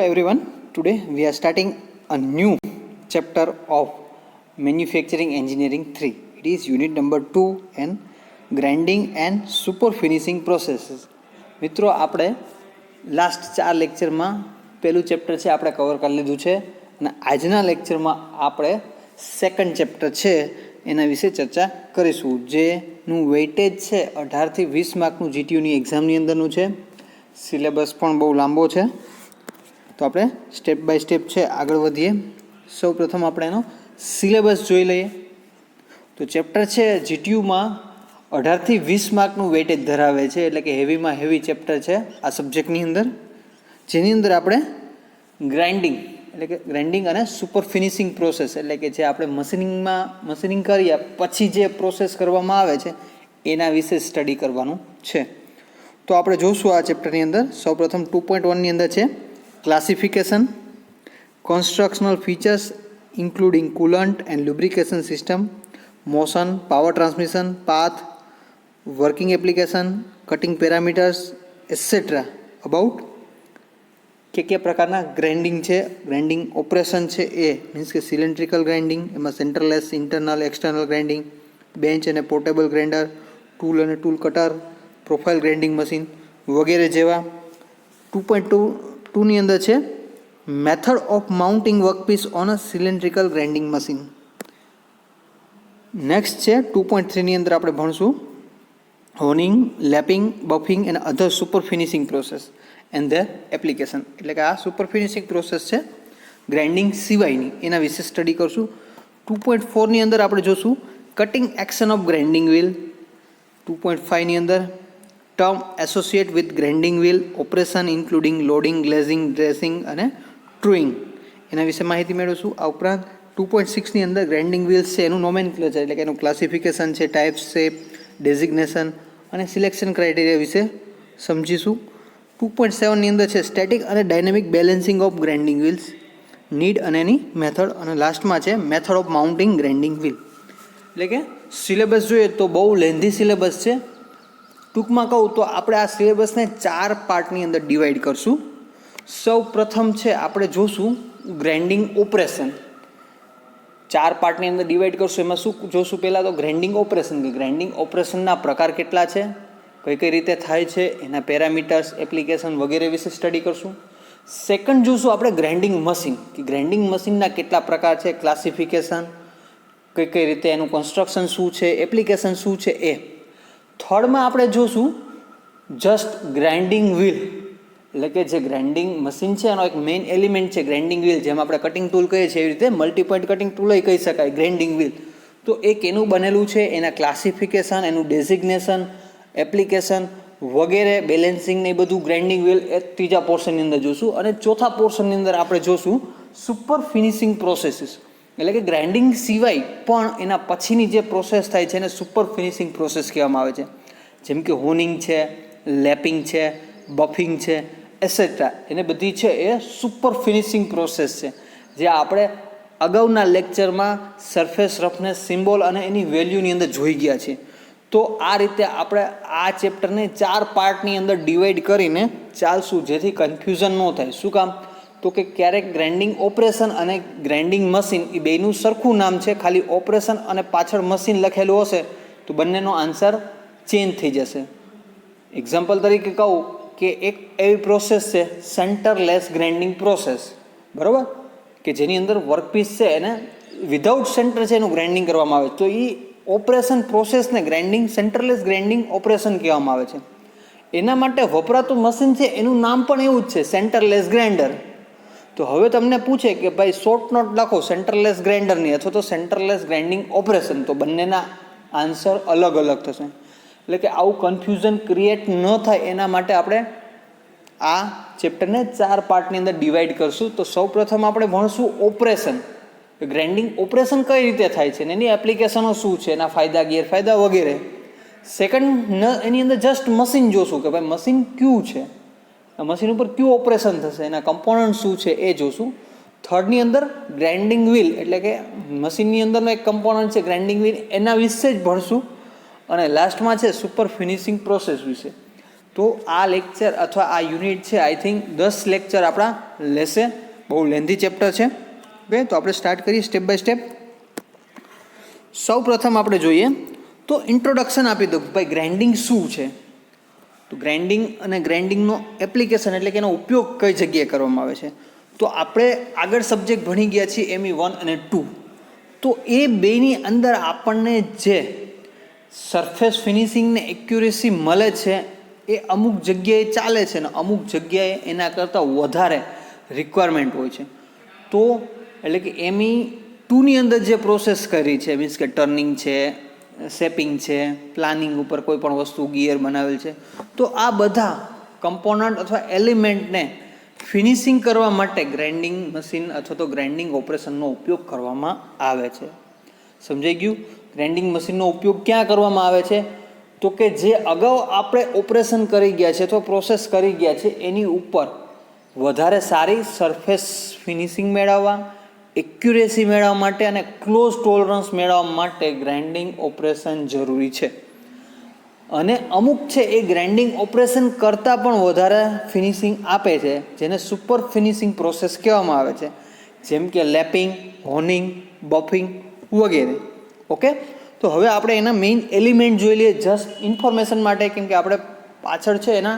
everyone. Today we are starting a new chapter of Manufacturing Engineering 3. It is unit number 2 and grinding and super finishing processes. મિત્રો આપણે last 4 લેક્ચરમાં પહેલું chapter છે આપણે cover કરી લીધું છે અને આજના લેક્ચરમાં આપણે સેકન્ડ ચેપ્ટર છે એના વિશે ચર્ચા કરીશું, જેનું વેઇટેજ છે 18 થી 20 માર્કનું જીટીયુની એક્ઝામની અંદરનું છે. સિલેબસ પણ બહુ લાંબો છે, તો આપણે સ્ટેપ બાય સ્ટેપ છે આગળ વધીએ. સૌ પ્રથમ આપણે એનો સિલેબસ જોઈ લઈએ. તો ચેપ્ટર છે જીટીયુમાં 18 થી 20 માર્કનું વેઇટેજ ધરાવે છે, એટલે કે હેવીમાં હેવી ચેપ્ટર છે આ સબ્જેક્ટની અંદર, જેની અંદર આપણે ગ્રાઇન્ડિંગ એટલે કે ગ્રાઇન્ડિંગ અને સુપર ફિનિશિંગ પ્રોસેસ એટલે કે જે આપણે મશીનિંગ કર્યા પછી જે પ્રોસેસ કરવામાં આવે છે એના વિશે સ્ટડી કરવાનું છે. તો આપણે જોઈશું આ ચેપ્ટરની અંદર. સૌપ્રથમ 2.1ની અંદર છે classification, constructional features including coolant and lubrication system, motion, power transmission, path, working application, cutting parameters etcetera about કે પ્રકારના ગ્રાઇન્ડિંગ છે, ગ્રાઇન્ડિંગ ઓપરેશન છે એ મીન્સ કે સિલિન્ડ્રિકલ ગ્રાઇન્ડિંગ, એમાં centreless, internal, external grinding, bench અને પોર્ટેબલ ગ્રાઇન્ડર, ટૂલ અને tool cutter, profile grinding machine વગેરે જેવા. 2.2ની અંદર છે method of mounting workpiece on a cylindrical grinding machine. Next છે 2.3ની અંદર આપણે ભણશું honing, lapping, buffing and other super finishing process and their application. એટલે કે આ સુપર ફિનિશિંગ પ્રોસેસ છે ગ્રાઇન્ડિંગ સિવાયની, એના વિશે સ્ટડી કરશું. 2.4ની અંદર આપણે જોશું cutting action of grinding wheel. 2.5ની અંદર term associate with grinding wheel operation including loading, glazing, dressing અને ટ્રુઇંગ, એના વિશે માહિતી મેળવીશું. આ ઉપરાંત 2.6ની અંદર ગ્રાઇન્ડિંગ વ્હીલ્સ છે એનું નોમેનક્લેચર એટલે કે એનું ક્લાસિફિકેશન છે, ટાઈપ, શેપ, ડેઝિગ્નેશન અને સિલેક્શન ક્રાઇટેરિયા વિશે સમજીશું. 2.7ની અંદર છે સ્ટેટિક અને dynamic balancing of grinding wheels, need અને એની મેથડ, અને લાસ્ટમાં છે method of mounting grinding wheel. એટલે કે સિલેબસ જોઈએ તો બહુ લેન્ધી સિલેબસ છે. ટૂંકમાં કહું તો આપણે આ સિલેબસને 4 પાર્ટની અંદર ડિવાઈડ કરશું. સૌ પ્રથમ છે આપણે જોશું ગ્રાઇન્ડિંગ ઓપરેશન. 4 પાર્ટની અંદર ડિવાઈડ કરશું. એમાં શું જોશું? પહેલાં તો ગ્રાઇન્ડિંગ ઓપરેશન, કે ગ્રાઇન્ડિંગ ઓપરેશનના પ્રકાર કેટલા છે, કઈ રીતે થાય છે, એના પેરામીટર્સ, એપ્લિકેશન વગેરે વિશે સ્ટડી કરશું. સેકન્ડ જોશું આપણે ગ્રાઇન્ડિંગ મશીન, કે ગ્રાઇન્ડિંગ મશીનના કેટલા પ્રકાર છે, ક્લાસિફિકેશન, કઈ રીતે એનું કન્સ્ટ્રક્શન શું છે, એપ્લિકેશન શું છે એ. થર્ડમાં આપણે જોશું જસ્ટ ગ્રાઇન્ડિંગ વ્હીલ, એટલે કે જે ગ્રાઇન્ડિંગ મશીન છે એનો એક મેઇન એલિમેન્ટ છે ગ્રાઇન્ડિંગ વ્હીલ. જેમ આપણે કટિંગ ટૂલ કહીએ છીએ એવી રીતે મલ્ટીપોઇન્ટ કટિંગ ટૂલ કહી શકાય ગ્રાઇન્ડિંગ વ્હીલ. તો એ કેનું બનેલું છે, એના ક્લાસિફિકેશન, એનું ડેઝિગ્નેશન, એપ્લિકેશન વગેરે, બેલેન્સિંગ ને એ બધું ગ્રાઇન્ડિંગ વ્હીલ એ ત્રીજા પોર્શનની અંદર જોશું. અને ચોથા પોર્શનની અંદર આપણે જોશું સુપર ફિનિશિંગ પ્રોસેસીસ, એટલે કે ગ્રાઇન્ડિંગ સિવાય પણ એના પછીની જે પ્રોસેસ થાય છે એને સુપર ફિનિશિંગ પ્રોસેસ કહેવામાં આવે છે. જેમ કે હોનિંગ છે, લેપિંગ છે, બફિંગ છે એટસેટ્રા, એને બધી છે એ સુપર ફિનિશિંગ પ્રોસેસ છે, જે આપણે અગાઉના લેક્ચરમાં સરફેસ રફનેસ સિમ્બોલ અને એની વેલ્યુની અંદર જોઈ ગયા છે. તો આ રીતે આપણે આ ચેપ્ટરને 4 પાર્ટની અંદર ડિવાઈડ કરીને ચાલશું, જેથી કન્ફ્યુઝન ન થાય. શું કામ? તો કે ક્યારેક ગ્રાઇન્ડિંગ ઓપરેશન અને ગ્રાઇન્ડિંગ મશીન એ બેયનું સરખું નામ છે, ખાલી ઓપરેશન અને પાછળ મશીન લખેલું હશે તો બંનેનો આન્સર ચેન્જ થઈ જશે. એક્ઝામ્પલ તરીકે કહું કે એક એવી પ્રોસેસ છે સેન્ટરલેસ ગ્રાઇન્ડિંગ પ્રોસેસ, બરાબર, કે જેની અંદર વર્કપીસ છે એને વિધાઉટ સેન્ટર છે એનું ગ્રાઇન્ડિંગ કરવામાં આવે, તો એ ઓપરેશન પ્રોસેસને ગ્રાઇન્ડિંગ સેન્ટરલેસ ગ્રાઇન્ડિંગ ઓપરેશન કહેવામાં આવે છે. એના માટે વપરાતું મશીન છે એનું નામ પણ એવું જ છે, સેન્ટરલેસ ગ્રાઇન્ડર. તો હવે તમને પૂછે કે ભાઈ શોર્ટ નોટ લખો સેન્ટરલેસ ગ્રાઇન્ડરની અથવા તો સેન્ટરલેસ ગ્રાઇન્ડિંગ ઓપરેશન, તો બંનેના આન્સર અલગ અલગ થશે. એટલે કે આવું કન્ફ્યુઝન ક્રિએટ ન થાય એના માટે આપણે આ ચેપ્ટરને 4 પાર્ટની અંદર ડિવાઈડ કરશું. તો સૌ પ્રથમ આપણે ભણશું ઓપરેશન, ગ્રાઇન્ડિંગ ઓપરેશન કઈ રીતે થાય છે, એની એપ્લિકેશનો શું છે, એના ફાયદા ગેરફાયદા વગેરે. સેકન્ડ એની અંદર જસ્ટ મશીન જોશું કે ભાઈ મશીન ક્યું છે, મશીન ઉપર ક્યું ઓપરેશન થશે, એના કમ્પોનન્ટ શું છે એ જોશું. થર્ડની અંદર ગ્રાઇન્ડિંગ વ્હીલ, એટલે કે મશીનની અંદરનો એક કમ્પોનન્ટ છે ગ્રાઇન્ડિંગ વ્હીલ, એના વિશે જ ભણશું. અને લાસ્ટમાં છે સુપર ફિનિશિંગ પ્રોસેસ વિશે. તો આ લેક્ચર અથવા આ યુનિટ છે આઈ થિંક 10 લેક્ચર આપણા લેશે, બહુ લેન્ધી ચેપ્ટર છે. ઓકે, તો આપણે સ્ટાર્ટ કરીએ સ્ટેપ બાય સ્ટેપ. સૌ પ્રથમ આપણે જોઈએ તો ઇન્ટ્રોડક્શન આપી દઉં ભાઈ ગ્રાઇન્ડિંગ શું છે. તો ગ્રાઇન્ડિંગ અને ગ્રાઇન્ડિંગનો એપ્લિકેશન એટલે કે એનો ઉપયોગ કઈ જગ્યાએ કરવામાં આવે છે. તો આપણે આગળ સબ્જેક્ટ ભણી ગયા છીએ ME1 અને 2. તો એ બેની અંદર આપણને જે સરફેસ ફિનિશિંગ ને એક્યુરેસી મળે છે એ અમુક જગ્યાએ ચાલે છે ને અમુક જગ્યાએ એના કરતાં વધારે રિક્વાયરમેન્ટ હોય છે. તો એટલે કે ME2ની અંદર જે પ્રોસેસ કરી છે, મીન્સ કે ટર્નિંગ છે, શેપિંગ છે, પ્લાનિંગ ઉપર કોઈ પણ વસ્તુ ગિયર બનાવેલ છે, તો આ બધા કમ્પોનન્ટ અથવા એલિમેન્ટને ફિનિશિંગ કરવા માટે ગ્રાઇન્ડિંગ મશીન અથવા તો ગ્રાઇન્ડિંગ ઓપરેશનનો ઉપયોગ કરવામાં આવે છે. સમજાઈ ગયું? ગ્રાઇન્ડિંગ મશીનનો ઉપયોગ ક્યાં કરવામાં આવે છે? તો કે જે અગાઉ આપણે ઓપરેશન કરી ગયા છે અથવા પ્રોસેસ કરી ગયા છે એની ઉપર વધારે સારી સરફેસ ફિનિશિંગ મેળવવા, એક્યુરેસી મેળવવા માટે અને ક્લોઝ ટોલરન્સ મેળવવા માટે ગ્રાઇન્ડિંગ ઓપરેશન જરૂરી છે. અને અમુક છે એ ગ્રાઇન્ડિંગ ઓપરેશન કરતાં પણ વધારે ફિનિશિંગ આપે છે, જેને સુપર ફિનિશિંગ પ્રોસેસ કહેવામાં આવે છે, જેમ કે લેપિંગ, હોનિંગ, બફિંગ વગેરે. ઓકે, તો હવે આપણે એના મેઇન એલિમેન્ટ જોઈ લઈએ જસ્ટ ઇન્ફોર્મેશન માટે, કેમ કે આપણે પાછળ છે એના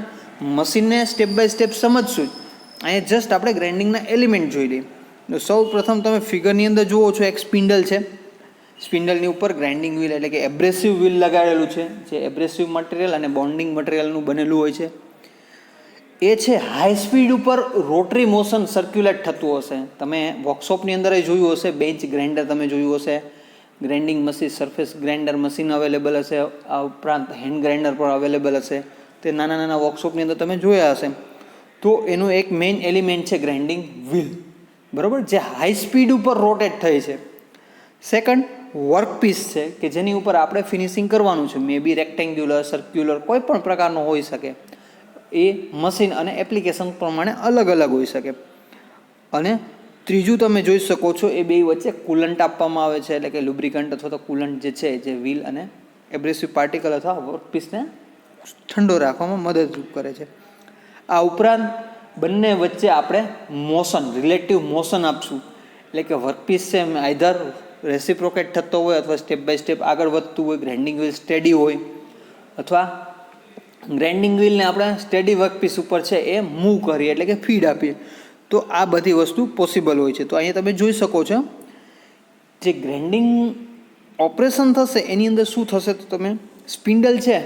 મશીનને સ્ટેપ બાય સ્ટેપ સમજશું જ. અહીંયા જસ્ટ આપણે ગ્રાઇન્ડિંગના એલિમેન્ટ જોઈ લઈએ. તો સૌ પ્રથમ તમે ફિગરની અંદર જુઓ છો એક સ્પિન્ડલ છે. સ્પિન્ડલની ઉપર ગ્રાઇન્ડિંગ વ્હીલ એટલે કે એબ્રેસિવ વ્હીલ લગાડેલું છે, જે એબ્રેસિવ મટીરિયલ અને બોન્ડિંગ મટીરિયલનું બનેલું હોય છે. એ છે હાઈ સ્પીડ ઉપર રોટરી મોશન સર્ક્યુલેટ થતું હશે. તમે વર્કશોપની અંદર જોયું હશે, બેન્ચ ગ્રાઇન્ડર તમે જોયું હશે, grinding machine, surface grinder machine available હશે, આ ઉપરાંત હેન્ડ ગ્રાઇન્ડર પણ અવેલેબલ હશે. તે નાના નાના વર્કશોપની અંદર તમે જોયા હશે. તો એનું એક મેઇન એલિમેન્ટ છે ગ્રાઇન્ડિંગ વ્હીલ, બરાબર, જે હાઈ સ્પીડ ઉપર રોટેટ થાય છે. સેકન્ડ, વર્કપીસ છે કે જેની ઉપર આપણે ફિનિશિંગ કરવાનું છે, મે બી રેક્ટેન્ગ્યુલર, સર્ક્યુલર, કોઈ પણ પ્રકારનો હોઈ શકે. એ મશીન અને એપ્લિકેશન પ્રમાણે અલગ અલગ હોઈ શકે. અને ત્રીજું તમે જોઈ શકો છો એ બે વચ્ચે કુલન્ટ આપવામાં આવે છે, એટલે કે લુબ્રિકન્ટ અથવા તો કુલન્ટ જે છે જે વ્હીલ અને એબ્રેસિવ પાર્ટિકલ અથવા વર્કપીસને ઠંડો રાખવામાં મદદરૂપ કરે છે. આ ઉપરાંત બંને વચ્ચે આપણે મોશન, રિલેટિવ મોશન આપશું, એટલે કે વર્કપીસ છે આઈધર રેસિપ્રોકેટ થતો હોય અથવા સ્ટેપ બાય સ્ટેપ આગળ વધતું હોય, ગ્રાઇન્ડિંગ વ્હીલ સ્ટેડી હોય, અથવા ગ્રાઇન્ડિંગ વ્હીલને આપણે સ્ટેડી વર્કપીસ ઉપર છે એ મૂવ કરીએ એટલે કે ફીડ આપીએ. તો આ બધી વસ્તુ પોસિબલ હોય છે. તો અહીંયા તમે જોઈ શકો છો જે ગ્રાઇન્ડિંગ ઓપરેશન થશે એની અંદર શું થશે, તો તમે સ્પિન્ડલ છે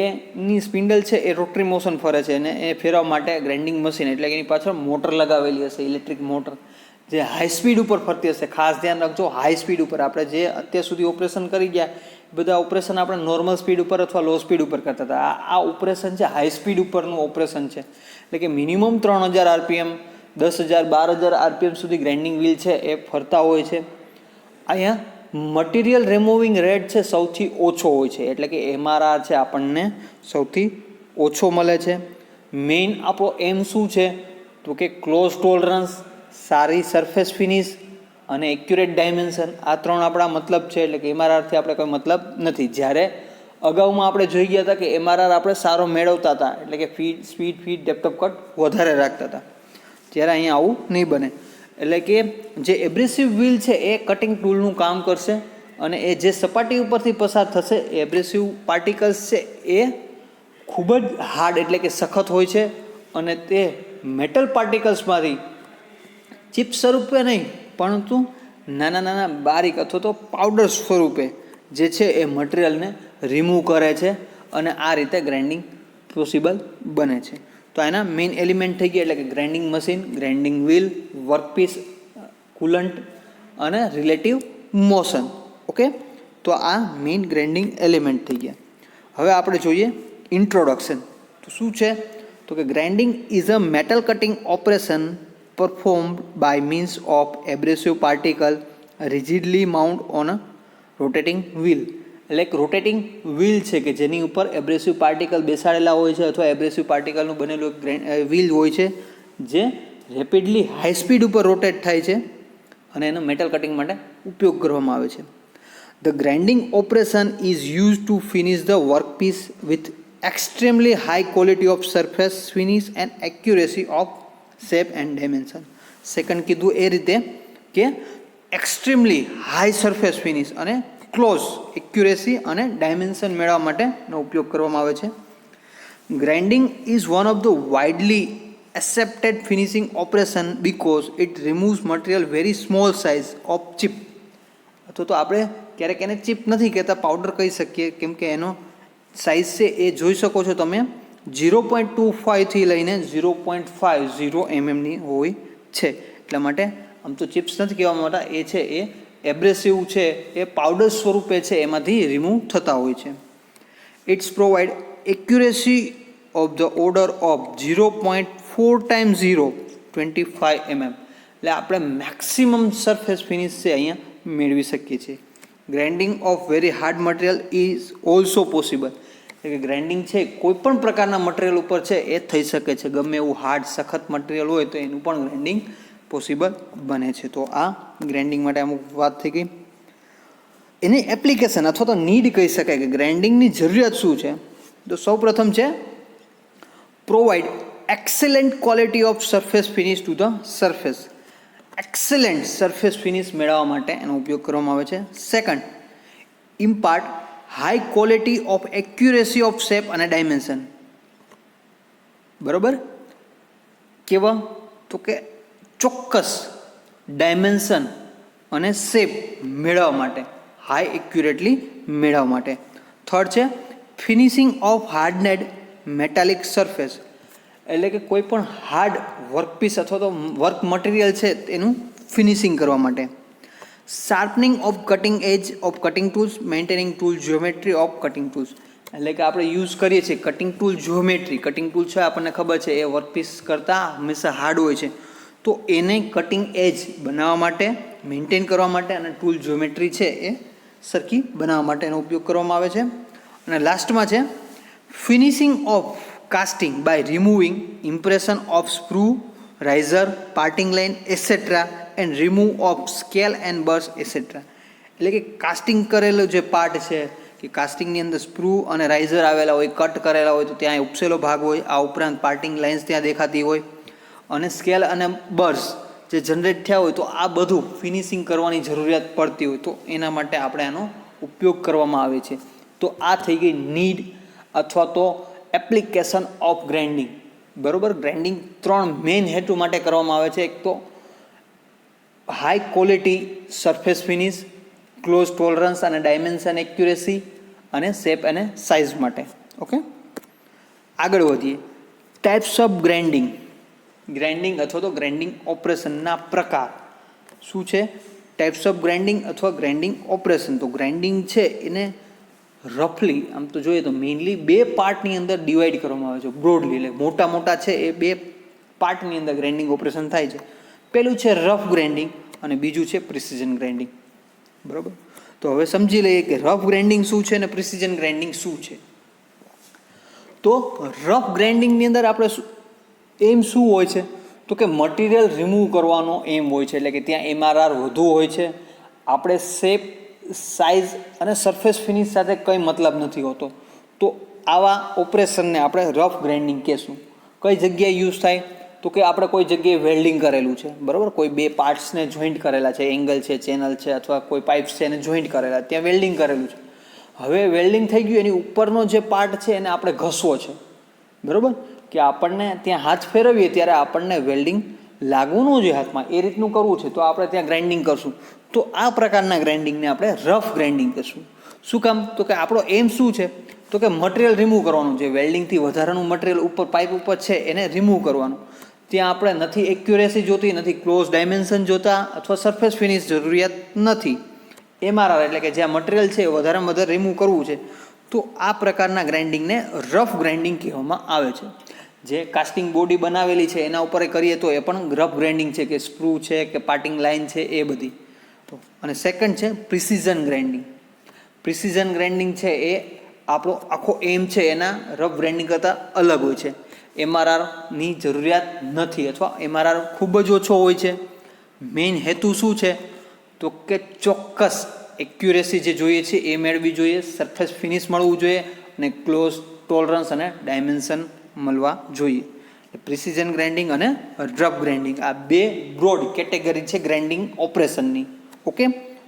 એની સ્પિન્ડલ છે એ રોટરી મોશન ફરે છે અને એ ફેરવા માટે ગ્રાઇન્ડિંગ મશીન એટલે કે એની પાછળ મોટર લગાવેલી હશે, ઇલેક્ટ્રિક મોટર, જે હાઈ સ્પીડ ઉપર ફરતી હશે. ખાસ ધ્યાન રાખજો, હાઈ સ્પીડ ઉપર. આપણે જે અત્યાર સુધી ઓપરેશન કરી ગયા બધા ઓપરેશન આપણે નોર્મલ સ્પીડ ઉપર અથવા લો સ્પીડ ઉપર કરતા હતા. આ ઓપરેશન છે હાઈ સ્પીડ ઉપરનું ઓપરેશન છે, એટલે કે મિનિમમ 3000 RPM, 10,000, 12,000 RPM સુધી ગ્રાઇન્ડિંગ વ્હીલ છે એ ફરતા હોય છે. અહીંયા મટીરિયલ રિમૂવિંગ રેટ છે સૌથી ઓછો હોય છે, એટલે કે MRR છે આપણને સૌથી ઓછો મળે છે. મેઇન આપણો એમ શું છે તો કે ક્લોઝ ટોલરન્સ, સારી સરફેસ ફિનિશ અને એક્યુરેટ ડાયમેન્શન. આ ત્રણ આપણા મતલબ છે, એટલે કે MRRથી આપણે કોઈ મતલબ નથી. જ્યારે અગાઉમાં આપણે જોઈ ગયા હતા કે MRR આપણે સારો મેળવતા હતા, એટલે કે સ્પીડ, ડેપ્થ ઓફ કટ વધારે રાખતા હતા, ત્યારે અહીંયા આવું નહીં બને. એટલે કે જે એબ્રેસિવ વ્હીલ છે એ કટિંગ ટૂલનું કામ કરશે અને એ જે સપાટી ઉપરથી પસાર થશે એ એબ્રેસિવ પાર્ટિકલ્સ છે એ ખૂબ જ હાર્ડ એટલે કે સખત હોય છે અને તે મેટલ પાર્ટિકલ્સમાંથી ચિપ સ્વરૂપે નહીં પરંતુ નાના નાના બારીક અથવા તો પાવડર સ્વરૂપે જે છે એ મટીરિયલને રિમૂવ કરે છે અને આ રીતે ગ્રાઇન્ડિંગ પોસિબલ બને છે. તો એના મેઇન એલિમેન્ટ થઈ ગયા, એટલે કે grinding machine, grinding wheel, workpiece, coolant અને રિલેટિવ મોશન. ઓકે, તો આ મેઇન ગ્રાઇન્ડિંગ એલિમેન્ટ થઈ ગયા. હવે આપણે જોઈએ ઇન્ટ્રોડક્શન. તો શું છે તો કે grinding is a metal cutting operation performed by means of abrasive particle rigidly mounted on a rotating wheel. એટલે એક રોટેટિંગ વ્હીલ છે કે જેની ઉપર એબ્રેસિવ પાર્ટિકલ બેસાડેલા હોય છે અથવા એબ્રેસિવ પાર્ટિકલનું બનેલું વ્હીલ હોય છે જે રેપિડલી હાઈ સ્પીડ ઉપર રોટેટ થાય છે અને એનો મેટલ કટિંગ માટે ઉપયોગ કરવામાં આવે છે. The grinding operation is used to finish the workpiece with extremely high quality of surface finish and accuracy of shape and dimension. Second કીધું એ રીતે કે એક્સ્ટ્રીમલી હાઈ સરફેસ ફિનિશ અને ક્લોઝ એક્યુરેસી અને ડાયમેન્શન મેળવવા માટેનો ઉપયોગ કરવામાં આવે છે. Grinding is one of the widely accepted finishing operation because it removes material very small size of chip. અથવા તો આપણે ક્યારેક એને ચિપ નથી કહેતા, પાવડર કહી શકીએ, કેમ કે એનો સાઇઝ છે એ જોઈ શકો છો તમે 0.25થી લઈને 0.50 mmની હોય છે. એટલા માટે આમ તો ચિપ્સ નથી કહેવા માટે, એ છે એ એબ્રેસિવ છે, એ પાવડર સ્વરૂપે છે, એમાંથી રિમૂવ થતા હોય છે. It's provide accuracy of the order of 0.4 × 0 25 mm. એટલે આપણે મેક્સિમમ સરફેસ ફિનિશ છે અહીંયા મેળવી શકીએ છીએ. Grinding of very hard material is also possible. એટલે કે ગ્રાઇન્ડિંગ છે કોઈ પણ પ્રકારના મટીરિયલ ઉપર છે એ થઈ શકે છે. ગમે એવું હાર્ડ સખત મટીરિયલ હોય તો એનું પણ ગ્રાઇન્ડિંગ પોસિબલ બને છે. તો આ ગ્રાઇન્ડિંગ માટે અમુક વાત થઈ ગઈ. એની એપ્લિકેશન અથવા તો નીડ કહી શકાય કે ગ્રાઇન્ડિંગની જરૂરિયાત શું છે. તો સૌ પ્રથમ છે provide excellent quality of surface finish to the surface. Excellent surface finish મેળવવા માટે એનો ઉપયોગ કરવામાં આવે છે. Second, impart high quality of accuracy of shape અને ડાયમેન્શન. બરાબર, કેવા તો કે ચોક્કસ ડાયમેન્શન અને શેપ મેળવવા માટે, હાઈ એક્યુરેટલી મેળવવા માટે. થર્ડ છે ફિનિશિંગ ઓફ હાર્ડનેડ મેટાલિક સરફેસ. એટલે કે કોઈ પણ હાર્ડ વર્કપીસ અથવા તો વર્ક મટીરિયલ છે તેનું ફિનિશિંગ કરવા માટે. Sharpening of cutting edge of cutting tools, maintaining tool geometry of cutting tools. એટલે કે આપણે યુઝ કરીએ છીએ cutting tool geometry. Cutting tool છે આપણને ખબર છે એ વર્કપીસ કરતાં હંમેશા હાર્ડ હોય છે, તો એને કટિંગ એજ બનાવવા માટે, મેન્ટેન કરવા માટે અને ટૂલ જ્યોમેટ્રી છે એ સરખી બનાવવા માટે એનો ઉપયોગ કરવામાં આવે છે. અને લાસ્ટમાં છે finishing of casting by removing impression of sprue, riser, parting line etcetera and remove of scale and burrs etcetera. એટલે કે કાસ્ટિંગ કરેલો જે પાર્ટ છે કે કાસ્ટિંગની અંદર સ્પ્રૂ અને રાઇઝર આવેલા હોય, કટ કરેલા હોય તો ત્યાં ઉપસેલો ભાગ હોય, આ ઉપરાંત પાર્ટિંગ લાઇન્સ ત્યાં દેખાતી હોય, અને સ્કેલ અને બર્સ જે જનરેટ થયા હોય, તો આ બધું ફિનિશિંગ કરવાની જરૂરિયાત પડતી હોય તો એના માટે આપણે આનો ઉપયોગ કરવામાં આવે છે. તો આ થઈ ગઈ નીડ અથવા તો એપ્લિકેશન ઓફ ગ્રાઇન્ડિંગ. બરાબર, ગ્રાઇન્ડિંગ 3 મેઇન હેતુ માટે કરવામાં આવે છે. એક તો high quality surface finish, close tolerance અને ડાયમેન્શન એક્યુરેસી અને શેપ અને સાઇઝ માટે. ઓકે, આગળ વધીએ. Types of grinding. ગ્રાઇન્ડિંગ અથવા તો ગ્રાઇન્ડિંગ ઓપરેશનના પ્રકાર શું છે? ટાઈપ્સ ઓફ ગ્રાઇન્ડિંગ અથવા ગ્રાઇન્ડિંગ ઓપરેશન. તો ગ્રાઇન્ડિંગ છે એને રફલી આમ તો જોઈએ તો મેઇનલી 2 પાર્ટની અંદર ડિવાઈડ કરવામાં આવે છે. બ્રોડલી એટલે મોટા મોટા છે એ 2 પાર્ટની અંદર ગ્રાઇન્ડિંગ ઓપરેશન થાય છે. પહેલું છે રફ ગ્રાઇન્ડિંગ અને બીજું છે પ્રિસિઝન ગ્રાઇન્ડિંગ. બરાબર, તો હવે સમજી લઈએ કે રફ ગ્રાઇન્ડિંગ શું છે અને પ્રિસિઝન ગ્રાઇન્ડિંગ શું છે. તો રફ ગ્રાઇન્ડિંગની અંદર આપણે એમ શું હોય છે તો કે મટીરિયલ રિમૂવ કરવાનો એમ હોય છે. એટલે કે ત્યાં MRR વધુ હોય છે. આપણે શેપ, સાઇઝ અને સરફેસ ફિનિશ સાથે કંઈ મતલબ નથી હોતો. તો આવા ઓપરેશનને આપણે રફ ગ્રાઇન્ડિંગ કહેશું. કઈ જગ્યાએ યુઝ થાય તો કે આપણે કોઈ જગ્યાએ વેલ્ડિંગ કરેલું છે, બરાબર, કોઈ 2 પાર્ટ્સને જોઈન્ટ કરેલા છે, એંગલ છે, ચેનલ છે અથવા કોઈ પાઇપ્સ છે એને જોઈન્ટ કરેલા, ત્યાં વેલ્ડિંગ કરેલું છે. હવે વેલ્ડિંગ થઈ ગયું, એની ઉપરનો જે પાર્ટ છે એને આપણે ઘસવો છે. બરાબર, કે આપણને ત્યાં હાથ ફેરવીએ ત્યારે આપણને વેલ્ડિંગ લાગવું ન જોઈએ હાથમાં, એ રીતનું કરવું છે તો આપણે ત્યાં ગ્રાઇન્ડિંગ કરશું. તો આ પ્રકારના ગ્રાઇન્ડિંગને આપણે રફ ગ્રાઇન્ડિંગ કરશું. શું કામ તો કે આપણો એમ શું છે તો કે મટીરિયલ રિમૂવ કરવાનું છે. વેલ્ડિંગથી વધારાનું મટીરિયલ ઉપર પાઇપ ઉપર છે એને રિમૂવ કરવાનું. ત્યાં આપણે નથી એક્યુરેસી જોતી, નથી ક્લોઝ ડાયમેન્શન જોતા અથવા સરફેસ ફિનિશ જરૂરિયાત નથી. MRR એટલે કે જ્યાં મટીરિયલ છે વધારેમાં વધારે રિમૂવ કરવું છે, તો આ પ્રકારના ગ્રાઇન્ડિંગને રફ ગ્રાઇન્ડિંગ કહેવામાં આવે છે. જે કાસ્ટિંગ બોડી બનાવેલી છે એના ઉપર કરીએ તો એ પણ રફ ગ્રાઇન્ડિંગ છે, કે સ્ક્રૂ છે કે પાર્ટિંગ લાઇન છે એ બધી. તો અને સેકન્ડ છે પ્રિસિઝન ગ્રાઇન્ડિંગ. પ્રિસિઝન ગ્રાઇન્ડિંગ છે એ આપણો આખો એમ છે એના રફ ગ્રાઇન્ડિંગ કરતાં અલગ હોય છે. MRRની જરૂરિયાત નથી અથવા MRR ખૂબ જ ઓછો હોય છે. મેઇન હેતુ શું છે તો કે ચોક્કસ એક્યુરેસી જે જોઈએ છે એ મેળવી જોઈએ, સરફેસ ફિનિશ મળવું જોઈએ અને ક્લોઝ ટોલરન્સ અને ડાયમેન્શન મળવા જોઈએ. પ્રિસિઝન ગ્રાઇન્ડિંગ અને રફ ગ્રાઇન્ડિંગ આ બે બ્રોડ કેટેગરી છે ગ્રાઇન્ડિંગ ઓપરેશનની. ઓકે,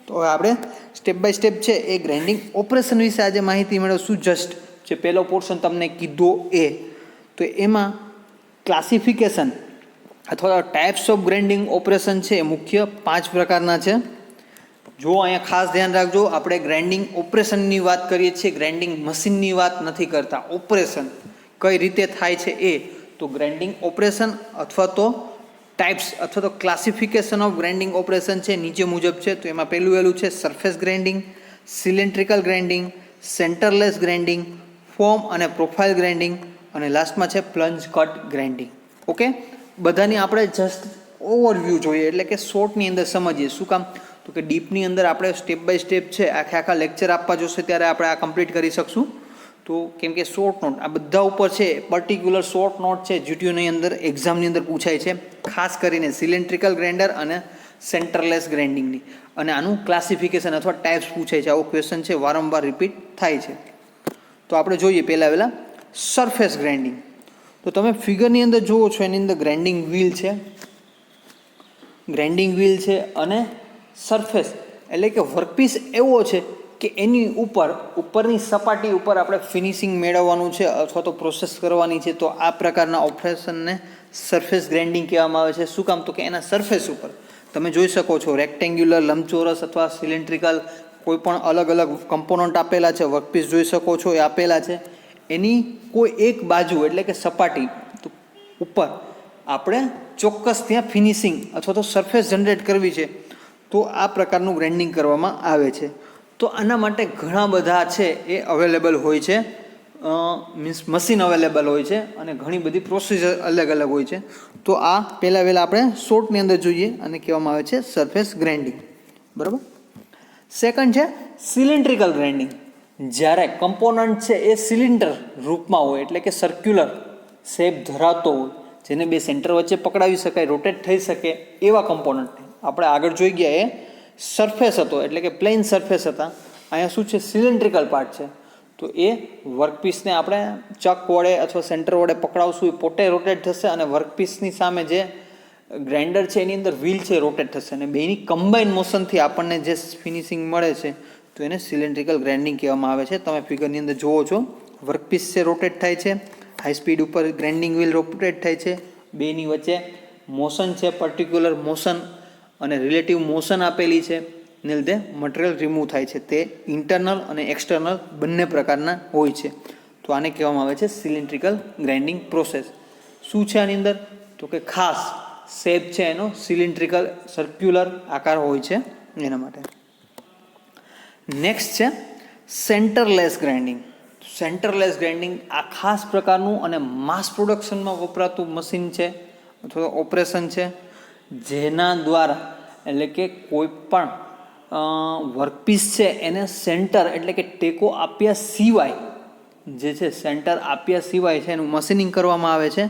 તો હવે આપણે સ્ટેપ બાય સ્ટેપ છે એ ગ્રાઇન્ડિંગ ઓપરેશન વિશે આજે માહિતી મેળવશું. જસ્ટ જે પહેલો પોર્શન તમને કીધો એ, તો એમાં ક્લાસિફિકેશન અથવા ટાઈપ્સ ઓફ ગ્રાઇન્ડિંગ ઓપરેશન છે એ મુખ્ય 5 પ્રકારના છે. જો અહીંયા ખાસ ધ્યાન રાખજો, આપણે ગ્રાઇન્ડિંગ ઓપરેશનની વાત કરીએ છીએ, ગ્રાઇન્ડિંગ મશીનની વાત નથી કરતા. ઓપરેશન કઈ રીતે થાય છે એ, તો ગ્રાઇન્ડિંગ ઓપરેશન અથવા તો ટાઈપ્સ અથવા તો ક્લાસિફિકેશન ઓફ ગ્રાઇન્ડિંગ ઓપરેશન છે નીચે મુજબ છે. તો એમાં પહેલું છે surface grinding, cylindrical grinding, centreless grinding, form અને પ્રોફાઇલ ગ્રાઇન્ડિંગ, અને લાસ્ટમાં છે પ્લંજ કટ ગ્રાઇન્ડિંગ. ઓકે, બધાની આપણે જસ્ટ ઓવરવ્યૂ જોઈએ, એટલે કે શોર્ટની અંદર સમજીએ. શું કામ? તો કે ડીપની અંદર આપણે સ્ટેપ બાય સ્ટેપ છે આખા લેક્ચર આપવા જોશે ત્યારે આપણે આ કમ્પ્લીટ કરી શકશું. તો કેમ કે શોર્ટ નોટ આ બધા ઉપર છે, પર્ટિક્યુલર શોર્ટ નોટ છે જીટીયુની અંદર એક્ઝામની અંદર પૂછાય છે, ખાસ કરીને સિલિન્ડ્રિકલ ગ્રાઇન્ડર અને સેન્ટરલેસ ગ્રાઇન્ડિંગની, અને આનું ક્લાસિફિકેશન અથવા ટાઈપ્સ પૂછાય છે. આવો ક્વેશ્ચન છે વારંવાર રિપીટ થાય છે. તો આપણે જોઈએ પહેલાં સરફેસ ગ્રાઇન્ડિંગ. તો તમે ફિગરની અંદર જુઓ છો, એની અંદર ગ્રાઇન્ડિંગ વ્હીલ છે અને સરફેસ એટલે કે વર્કપીસ એવો છે કે એની ઉપરની સપાટી ઉપર આપણે ફિનિશિંગ મેળવવાનું છે અથવા તો પ્રોસેસ કરવાની છે. તો આ પ્રકારના ઓપરેશનને સરફેસ ગ્રાઇન્ડિંગ કહેવામાં આવે છે. શું કામ? તો કે એના સરફેસ ઉપર તમે જોઈ શકો છો રેક્ટેન્ગ્યુલર, લંબચોરસ અથવા સિલિન્ડ્રિકલ કોઈ પણ અલગ અલગ કમ્પોનન્ટ આપેલા છે. વર્કપીસ જોઈ શકો છો એ આપેલા છે. એની કોઈ એક બાજુ એટલે કે સપાટી ઉપર આપણે ચોક્કસ ત્યાં ફિનિશિંગ અથવા તો સરફેસ જનરેટ કરવી છે, તો આ પ્રકારનું ગ્રાઇન્ડિંગ કરવામાં આવે છે. તો આના માટે ઘણા બધા છે એ અવેલેબલ હોય છે, મીન્સ મશીન અવેલેબલ હોય છે અને ઘણી બધી પ્રોસિજર અલગ હોય છે. તો આ પહેલાં આપણે શોર્ટની અંદર જોઈએ અને કહેવામાં આવે છે સરફેસ ગ્રાઇન્ડિંગ. બરાબર. સેકન્ડ છે સિલિન્ડ્રિકલ ગ્રાઇન્ડિંગ. જ્યારે કમ્પોનન્ટ છે એ સિલિન્ડર રૂપમાં હોય એટલે કે સર્ક્યુલર શેપ ધરાવતો હોય, જેને બે સેન્ટર વચ્ચે પકડાવી શકાય, રોટેટ થઈ શકે એવા કમ્પોનન્ટ. આપણે આગળ જોઈ ગયા એ સરફેસ હતો એટલે કે પ્લેન સરફેસ હતા. અહીંયા શું છે? સિલિન્ડ્રિકલ પાર્ટ છે. તો એ વર્કપીસને આપણે ચક વડે અથવા સેન્ટર વડે પકડાવશું, એ પોતે રોટેટ થશે અને વર્કપીસની સામે જે ગ્રાઇન્ડર છે એની અંદર વ્હીલ છે રોટેટ થશે, અને બેની કમ્બાઇન મોશનથી આપણને જે ફિનિશિંગ મળે છે તો એને સિલિન્ડ્રિકલ ગ્રાઇન્ડિંગ કહેવામાં આવે છે. તમે ફિગરની અંદર જુઓ છો, વર્કપીસ છે રોટેટ થાય છે, હાઈ સ્પીડ ઉપર ગ્રાઇન્ડિંગ વ્હીલ રોટેટ થાય છે, બેની વચ્ચે મોશન છે, પર્ટિક્યુલર મોશન અને રિલેટિવ મોશન આપેલી છે, ને લીધે મટીરિયલ રિમૂવ થાય છે. તે ઇન્ટરનલ અને એક્સટર્નલ બંને પ્રકારના હોય છે. તો આને કહેવામાં આવે છે સિલિન્ડ્રિકલ ગ્રાઇન્ડિંગ પ્રોસેસ. શું છે આની અંદર? તો કે ખાસ શેપ છે એનો સિલિન્ડ્રિકલ સર્ક્યુલર આકાર હોય છે એના માટે. નેક્સ્ટ છે સેન્ટરલેસ ગ્રાઇન્ડિંગ. સેન્ટરલેસ ગ્રાઇન્ડિંગ આ ખાસ પ્રકારનું અને માસ પ્રોડક્શનમાં વપરાતું મશીન છે અથવા ઓપરેશન છે, જેના દ્વારા એટલે કે કોઈ પણ વર્કપીસ છે એને સેન્ટર એટલે કે ટેકો આપ્યા સિવાય છે એનું મશીનિંગ કરવામાં આવે છે,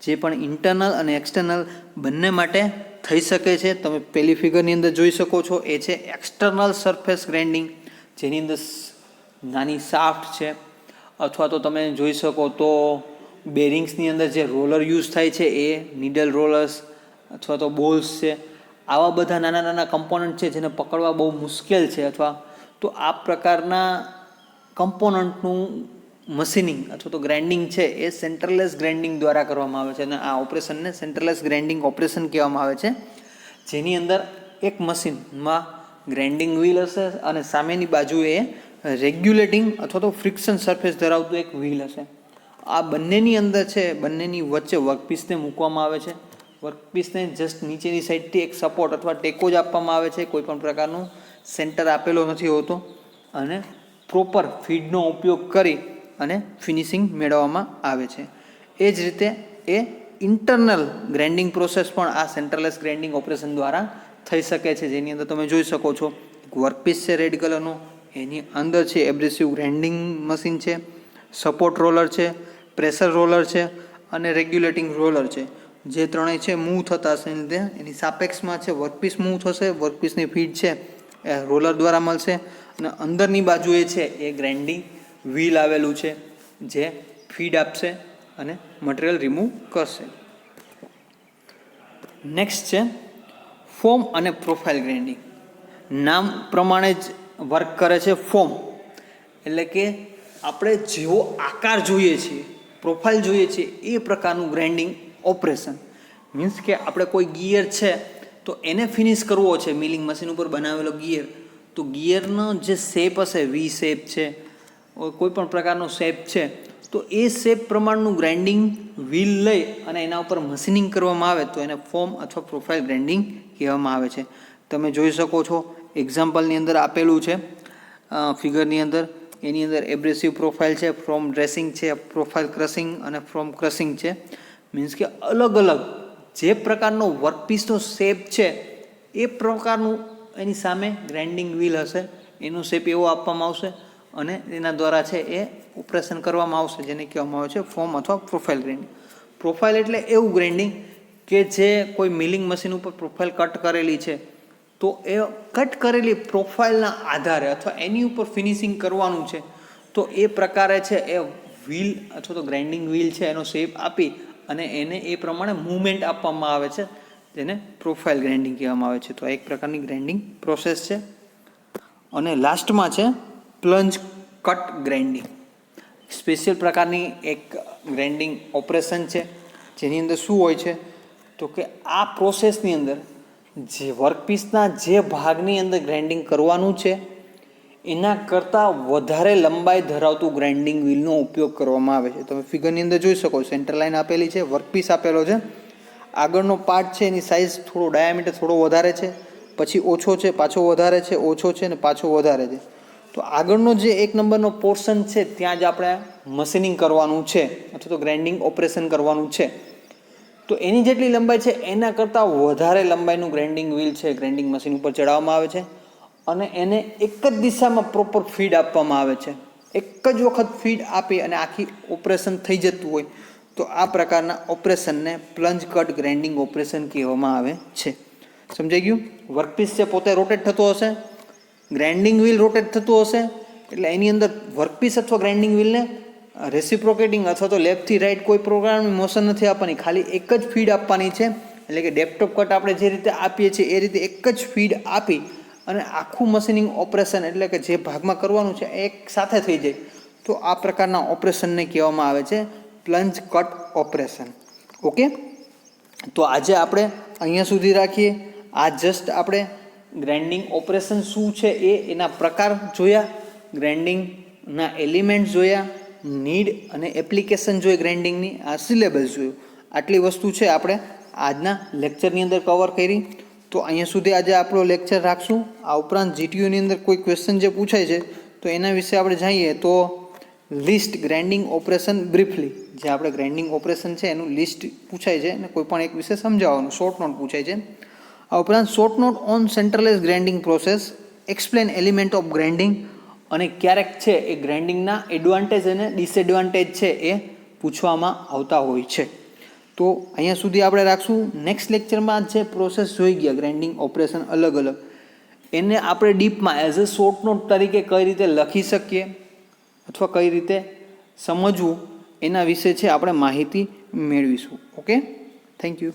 જે પણ ઇન્ટરનલ અને એક્સટર્નલ બંને માટે થઈ શકે છે. તમે પહેલી ફિગરની અંદર જોઈ શકો છો એ છે એક્સટર્નલ સરફેસ ગ્રાઇન્ડિંગ, જેની અંદર નાની શાફ્ટ છે, અથવા તો તમે જોઈ શકો તો બેરિંગ્સની અંદર જે રોલર યુઝ થાય છે એ નીડલ રોલર્સ અથવા તો બોલ્સ છે. આવા બધા નાના કમ્પોનન્ટ છે જેને પકડવા બહુ મુશ્કેલ છે, અથવા તો આ પ્રકારના કમ્પોનન્ટનું મશીનિંગ અથવા તો ગ્રાઇન્ડિંગ છે એ સેન્ટરલેસ ગ્રાઇન્ડિંગ દ્વારા કરવામાં આવે છે. અને આ ઓપરેશનને સેન્ટરલેસ ગ્રાઇન્ડિંગ ઓપરેશન કહેવામાં આવે છે, જેની અંદર એક મશીનમાં ગ્રાઇન્ડિંગ વ્હીલ હશે અને સામેની બાજુએ રેગ્યુલેટિંગ અથવા તો ફ્રિક્શન સરફેસ ધરાવતું એક વ્હીલ હશે. આ બંનેની અંદર છે, બંનેની વચ્ચે વર્કપીસને મૂકવામાં આવે છે. વર્કપીસને જસ્ટ નીચેની સાઈડથી એક સપોર્ટ અથવા ટેકો જ આપવામાં આવે છે, કોઈ પણ પ્રકારનું સેન્ટર આપેલો નથી હોતો, અને પ્રોપર ફીડનો ઉપયોગ કરી અને ફિનિશિંગ મેળવવામાં આવે છે. એ જ રીતે એ ઇન્ટરનલ ગ્રાઇન્ડિંગ પ્રોસેસ પણ આ સેન્ટરલેસ ગ્રાઇન્ડિંગ ઓપરેશન દ્વારા થઈ શકે છે, જેની અંદર તમે જોઈ શકો છો વર્કપીસ છે રેડ કલરનું, એની અંદર છે એબ્રેસિવ ગ્રાઇન્ડિંગ મશીન છે, સપોર્ટ રોલર છે, પ્રેશર રોલર છે અને રેગ્યુલેટિંગ રોલર છે. જે ત્રણેય છે મૂવ થતા હશે, લીધે એની સાપેક્ષમાં છે વર્કપીસ મૂવ થશે, વર્કપીસની ફીડ છે એ રોલર દ્વારા મળશે, અને અંદરની બાજુએ છે એ ગ્રાઇન્ડિંગ વ્હીલ આવેલું છે, જે ફીડ આપશે અને મટીરિયલ રિમૂવ કરશે. નેક્સ્ટ છે ફોર્મ અને પ્રોફાઇલ ગ્રાઇન્ડિંગ. નામ પ્રમાણે જ વર્ક કરે છે ફોર્મ, એટલે કે આપણે જેવો આકાર જોઈએ છીએ, પ્રોફાઇલ જોઈએ છીએ એ પ્રકારનું ગ્રાઇન્ડિંગ ઓપરેશન. મીન્સ કે આપણે કોઈ ગિયર છે તો એને ફિનિશ કરવો છે, મિલિંગ મશીન ઉપર બનાવેલો ગિયર, તો ગિયરનો જે શેપ હશે, વી શેપ છે, કોઈ પણ પ્રકારનો શેપ છે, તો એ શેપ પ્રમાણનું ગ્રાઇન્ડિંગ વ્હીલ લઈ અને એના ઉપર મશીનિંગ કરવામાં આવે તો એને ફોર્મ અથવા પ્રોફાઇલ ગ્રાઇન્ડિંગ કહેવામાં આવે છે. તમે જોઈ શકો છો એક્ઝામ્પલની અંદર આપેલું છે ફિગરની અંદર. એની અંદર એબ્રેસિવ પ્રોફાઇલ છે, ફ્રોમ ડ્રેસિંગ છે, પ્રોફાઇલ ક્રશિંગ અને ફ્રોમ ક્રશિંગ છે. મીન્સ કે અલગ અલગ જે પ્રકારનો વર્કપીસનો શેપ છે એ પ્રકારનું એની સામે ગ્રાઇન્ડિંગ વ્હીલ હશે, એનો શેપ એવો આપવામાં આવશે અને એના દ્વારા છે એ ઓપરેશન કરવામાં આવશે, જેને કહેવામાં આવે છે ફોર્મ અથવા પ્રોફાઇલ ગ્રાઇન્ડિંગ. પ્રોફાઇલ એટલે એવું ગ્રાઇન્ડિંગ કે જે કોઈ મિલિંગ મશીન ઉપર પ્રોફાઇલ કટ કરેલી છે, તો એ કટ કરેલી પ્રોફાઇલના આધારે અથવા એની ઉપર ફિનિશિંગ કરવાનું છે, તો એ પ્રકારે છે એ વ્હીલ અથવા તો ગ્રાઇન્ડિંગ વ્હીલ છે એનો શેપ આપી અને એને એ પ્રમાણે મૂવમેન્ટ આપવામાં આવે છે, જેને પ્રોફાઇલ ગ્રાઇન્ડિંગ કહેવામાં આવે છે. તો આ એક પ્રકારની ગ્રાઇન્ડિંગ પ્રોસેસ છે. અને લાસ્ટમાં છે પ્લંજ કટ ગ્રાઇન્ડિંગ. સ્પેશિયલ પ્રકારની એક ગ્રાઇન્ડિંગ ઓપરેશન છે, જેની અંદર શું હોય છે તો કે આ પ્રોસેસની અંદર જે વર્કપીસના જે ભાગની અંદર ગ્રાઇન્ડિંગ કરવાનું છે એના કરતાં વધારે લંબાઈ ધરાવતું ગ્રાઇન્ડિંગ વ્હીલનો ઉપયોગ કરવામાં આવે છે. તમે ફિગરની અંદર જોઈ શકો, સેન્ટર લાઇન આપેલી છે, વર્કપીસ આપેલો છે, આગળનો પાર્ટ છે એની સાઇઝ થોડો ડાયામીટર થોડો વધારે છે, પછી ઓછો છે, પાછો વધારે છે, ઓછો છે ને પાછો વધારે છે. તો આગળનો જે 1 નંબરનો પોર્શન છે ત્યાં જ આપણે મશીનિંગ કરવાનું છે અથવા તો ગ્રાઇન્ડિંગ ઓપરેશન કરવાનું છે. તો એની જેટલી લંબાઈ છે એના કરતાં વધારે લંબાઈનું ગ્રાઇન્ડિંગ વ્હીલ છે ગ્રાઇન્ડિંગ મશીન ઉપર ચડાવવામાં આવે છે અને એને એક જ દિશામાં પ્રોપર ફીડ આપવામાં આવે છે. એક જ વખત ફીડ આપી અને આખી ઓપરેશન થઈ જતું હોય તો આ પ્રકારના ઓપરેશનને પ્લંજ કટ ગ્રાઇન્ડિંગ ઓપરેશન કહેવામાં આવે છે. સમજાઈ ગયું? વર્કપીસ છે પોતે રોટેટ થતો હશે, ગ્રાઇન્ડિંગ વ્હીલ રોટેટ થતું હશે, એટલે એની અંદર વર્કપીસ અથવા ગ્રાઇન્ડિંગ વ્હીલને રેસિપ્રોકેટિંગ અથવા તો લેફ્ટથી રાઈટ કોઈ પ્રકારનું મોશન નથી આપવાની, ખાલી એક જ ફીડ આપવાની છે. એટલે કે ડેપટોપ કટ આપણે જે રીતે આપીએ છીએ એ રીતે એક જ ફીડ આપી અને આખું મશીનિંગ ઓપરેશન એટલે કે જે ભાગમાં કરવાનું છે એક સાથે થઈ જાય, તો આ પ્રકારના ઓપરેશનને કહેવામાં આવે છે પ્લંજ કટ ઓપરેશન. ઓકે, તો આજે આપણે અહીંયા સુધી રાખીએ. આ જસ્ટ આપણે ગ્રાઇન્ડિંગ ઓપરેશન શું છે એના પ્રકાર જોયા, ગ્રાઇન્ડિંગના એલિમેન્ટ જોયા, નીડ અને એપ્લિકેશન જોઈ, ગ્રાઇન્ડિંગની આ સિલેબસ જોયું. આટલી વસ્તુ છે આપણે આજના લેક્ચરની અંદર કવર કરી. તો અહીંયા સુધી આજે આપણો લેક્ચર રાખશું. આ ઉપરાંત જીટીયુની અંદર કોઈ ક્વેશ્ચન જે પૂછાય છે તો એના વિશે આપણે જાણીએ તો લિસ્ટ ગ્રાઇન્ડિંગ ઓપરેશન બ્રીફલી, જે આપણે ગ્રાઇન્ડિંગ ઓપરેશન છે એનું લિસ્ટ પૂછાય છે અને કોઈ પણ એક વિશે સમજાવવાનું શોર્ટ નોટ પૂછાય છે. આ ઉપરાંત short note on centralise grinding process, explain element of grinding, અને ક્યારેક છે એ ગ્રાઇન્ડિંગના એડવાન્ટેજ અને ડિસએડવાન્ટેજ છે એ પૂછવામાં આવતા હોય છે. તો અહીંયા સુધી આપણે રાખશું. નેક્સ્ટ લેક્ચરમાં જે પ્રોસેસ જોઈ ગયા ગ્રાઇન્ડિંગ ઓપરેશન અલગ અલગ, એને આપણે ડીપમાં એઝ અ શોર્ટ નોટ તરીકે કઈ રીતે લખી શકીએ અથવા કઈ રીતે સમજવું એના વિશે છે આપણે માહિતી મેળવીશું. Okay, thank you.